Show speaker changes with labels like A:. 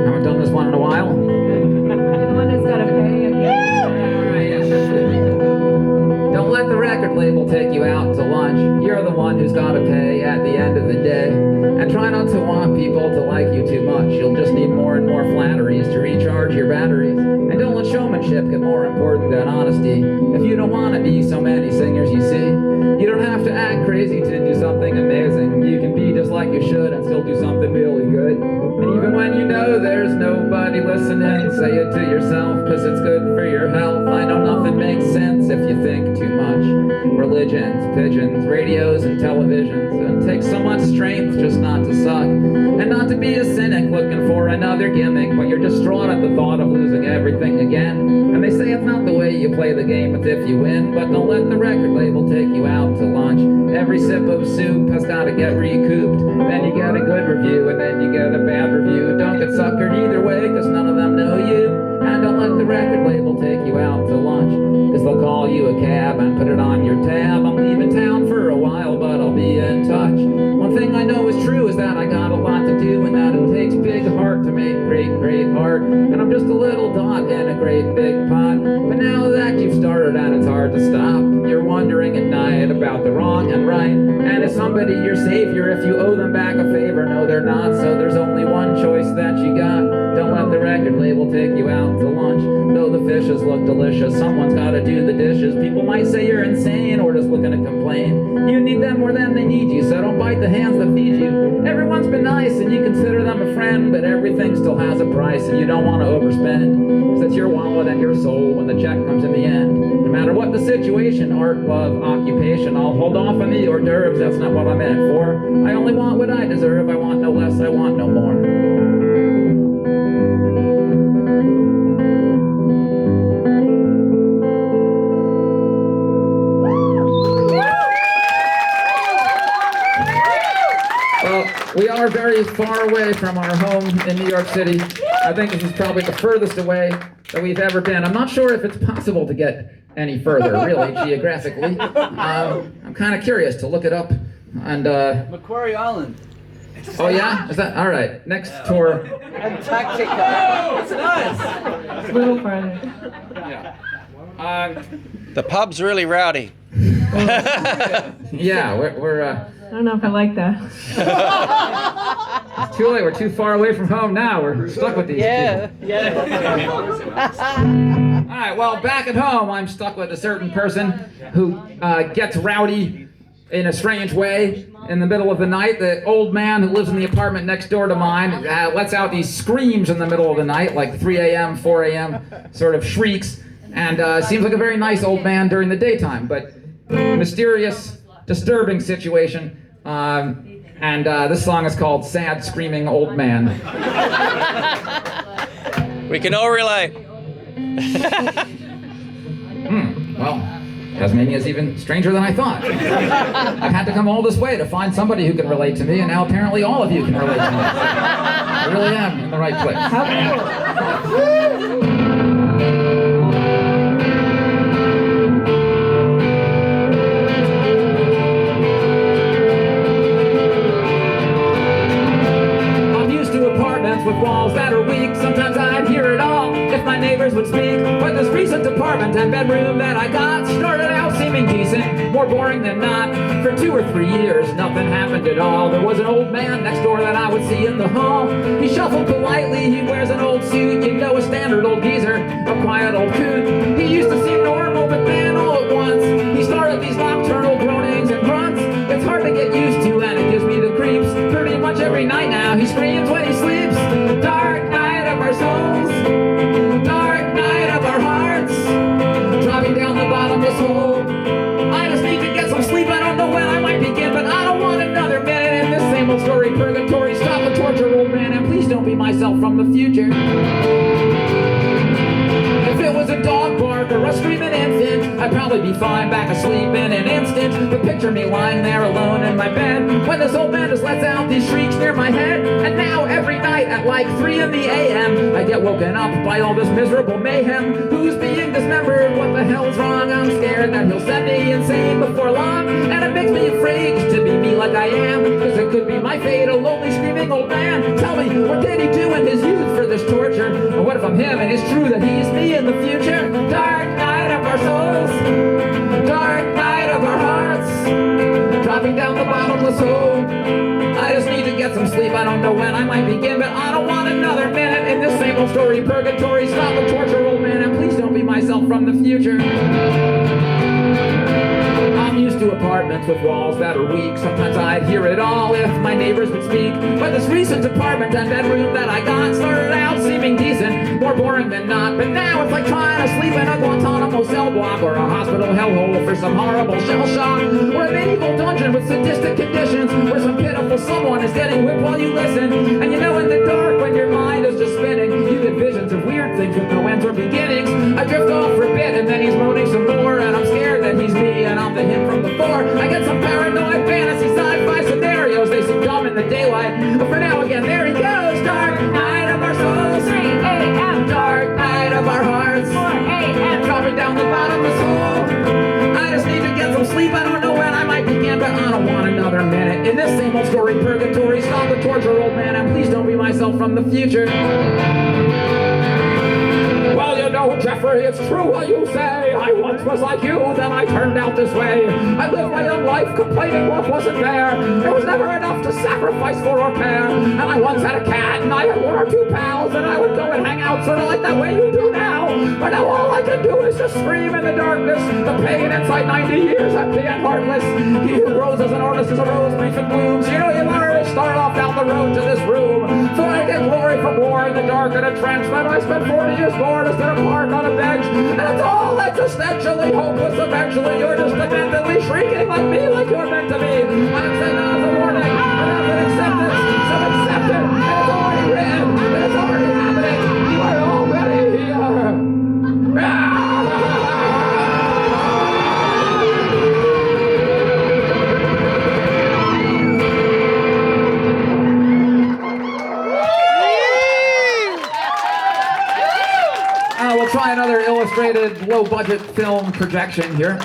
A: Haven't done this one in a while.
B: You're the one that's got to pay at the end.
A: Don't let the record label take you out to lunch. You're the one who's got to pay at the end of the day. And try not to want people to like you too much. You'll just need more and more flatteries to recharge your batteries. And don't let showmanship get more important than honesty. If you don't want to be so many singers you see, you don't have to act crazy to do something amazing. You can be just like you should and still do something really good. And even when you know there's nobody listening, say it to yourself, cause it's good for your health. I know nothing makes sense if you think too much. Religions, pigeons, radios, and televisions. And it takes so much strength just not to suck. And not to be a cynic looking for another gimmick, but you're distraught at the thought of losing everything again. And they say it's not the way you play the game, it's if you win. But don't let the record label take you out to lunch. Every sip of soup has got to get recouped. Then you get a good review, and then you get a bad review. Don't get suckered either way, cause none of them know you. And don't let the record label take you out to lunch, cause they'll call you a cab and put it on your tab. I'm leaving town for a while, but I'll be in touch. One thing I know is true is that I got a lot to do, and that it takes big heart to make great, great art. And I'm just a little dot in a great big pot. But now that you've started and it's hard to stop, you're wondering at night about the wrong and right. And is somebody your savior if you owe them back a favor? No, they're not, so there's only one choice that you got. Don't let the record label take you out to lunch. Though the fishes look delicious, someone's gotta do the dishes. People might say you're insane or just looking to complain. You need them more than they need you, so don't bite the hands that feed you. Everyone's been nice and you consider them a friend, but everything still has a price and you don't want to overspend. Cause it's your wallet and your soul when the check comes in the end. No matter what the situation, art, love, occupation, I'll hold off on the hors d'oeuvres, that's not what I'm in it for. I only want what I deserve, I want no less, I want no more. We are very far away from our home in New York City. I think this is probably the furthest away that we've ever been. I'm not sure if it's possible to get any further, really, geographically. I'm kind of curious to look it up. And
C: Macquarie Island.
A: oh yeah? Is that all right? Next tour.
C: Antarctica. It's nice.
B: It's a little farther.
A: Yeah.
D: The pub's really rowdy.
A: Yeah, we're
B: I don't know if I like that.
A: it's too late. We're too far away from home now. We're stuck with these people. All right, well, back at home, I'm stuck with a certain person who gets rowdy in a strange way in the middle of the night. The old man who lives in the apartment next door to mine lets out these screams in the middle of the night, like 3 a.m., 4 a.m., sort of shrieks, and seems like a very nice old man during the daytime, but mysterious, disturbing situation. And this song is called Sad Screaming Old Man.
D: We can all relate.
A: Well, Tasmania's even stranger than I thought. I've had to come all this way to find somebody who can relate to me, and now apparently all of you can relate to me. I really am in the right place.
B: How cool.
A: With walls that are weak, sometimes I'd hear it all if my neighbors would speak. But this recent apartment and bedroom that I got started out seeming decent, more boring than not. For 2 or 3 years, nothing happened at all. There was an old man next door that I would see in the hall. He shuffled politely, he wears an old suit, you know, a standard old geezer, a quiet old coot. He used to seem normal, but then all at once, he started these nocturnal groanings and grunts. It's hard to get used to and it gives me the creeps. Pretty much every night now, he screams when he sleeps. Dark night of our souls, dark night of our hearts, driving down the bottomless hole. I just need to get some sleep, I don't know when I might begin, but I don't want another minute in this same old story. Purgatory, stop the torture, old man, and please don't be myself from the future. If it was a dog bark or a screaming infant, I'd probably be fine, back asleep in an instant. But picture me lying there alone in my bed, when this old man just lets out these shrieks near my head. And now every night at like 3 in the a.m., I get woken up by all this miserable mayhem. Who's being dismembered? What the hell's wrong? I'm scared that he'll send me insane before long, and it makes me afraid to be me like I am, because it could be my fate, a lonely screaming old man. Tell me, what did he do in his youth for this torture? Or what if I'm him and it's true that he's me in the future? Dark night of our souls, dark night of our hearts, dropping down the bottomless hole. I just need to get some sleep. I don't know when I might begin, but I don't want another minute in this same old story. Purgatory, stop the torture, old man, and please don't be myself from the future. I'm used to apartments with walls that are weak. Sometimes I'd hear it all if my neighbors would speak. But this recent apartment and bedroom that I got started out seeming decent, more boring than not. But now it's like trying to sleep in a Guantanamo cell block, or a hospital hellhole for some horrible shell shock, or a medieval dungeon with sadistic conditions, where some pitiful someone is getting whipped while you listen. And you know, in the dark, when your mind is just spinning, you get visions of weird things with no ends or beginnings. I drift off for a bit and then he's moaning some more, and I'm scared that he's me and I'm the him from before. I get some paranoid fantasy sci-fi scenarios. They seem dumb in the daylight, but for now again, there he goes. Dark night of our souls,
B: 3 a.m.
A: dark night of our hearts,
B: 4 a.m.
A: dropping down the bottomless hole. I just need to get some sleep. I don't know when I might begin, but I don't want another minute in this same old story. Purgatory, stop the torture, old man, and please don't be myself from the future. Well, you know, Jeffrey, it's true what you say. I once was like you, then I turned out this way. I lived my young life complaining what wasn't there. There was never enough to sacrifice for our pair. And I once had a cat, and I had 1 or 2 pals, and I would go and hang out sort of like that way you do now. But now all I can do is just scream in the darkness, the pain inside 90 years empty and heartless. He who grows as an artist is a rose, brief and blooms. You know, you learn to start off down the road to this room. So I get glory from war in the dark and a trench. Then I spent 40 years bored instead of park on a bench. And it's all existentially hopeless eventually. You're just dementedly shrieking like me, like you're meant to be. I'm sent as a warning, and as an acceptance, so accept it. And it's already written, and it's already happening. You are already here. We'll try another illustrated low-budget film projection here.